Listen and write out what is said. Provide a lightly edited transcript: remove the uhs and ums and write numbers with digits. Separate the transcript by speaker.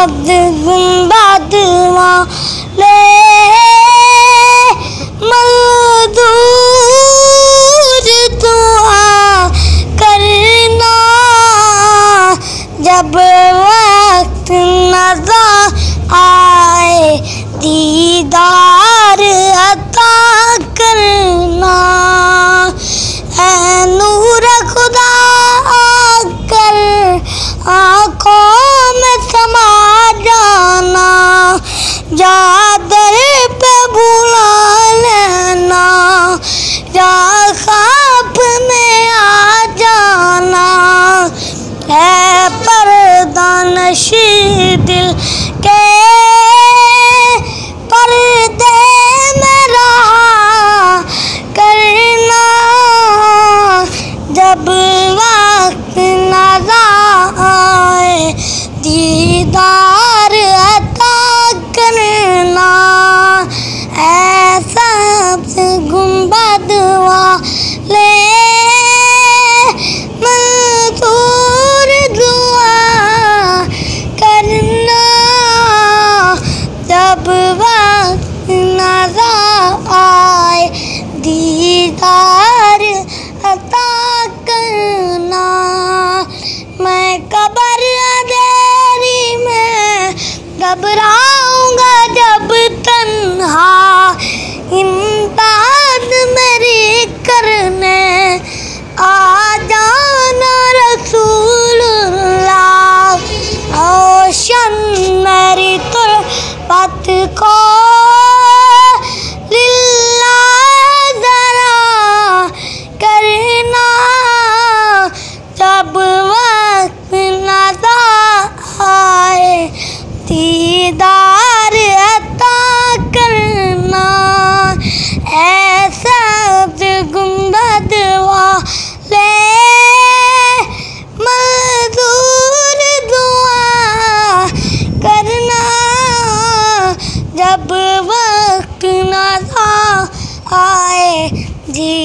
Speaker 1: सब्ज़ गुंबद वाले मज़दूर दुआ करना जब वक्त नज़र आए दीदार अता करना। ऐ नूर खुदा आकर आँखों में समा जाना, या दर पे बुला लेना, या ख्वाब में आ जाना। है पर्दा नशी दिल के पर्दे में रहा करना जब वक्त नज़र आए दीदार अता करना। ऐसा गुंबद वाले मंसूर दुआ करना जब वक्त नज़र आए दीदार अता करना। मैं कब्र अंधेरी में घबराऊंगा जब तन्हा इम्दाद मेरी करने आ जाना रसूलुल्लाह। रोशन मेरी तुरबत को लिल्लाह ज़रा करना जब वक्त नज़र आए दीदार अता करना। ऐसा गुंबद वाले मज़दूर दुआ करना जब वक्त नज़र आए जी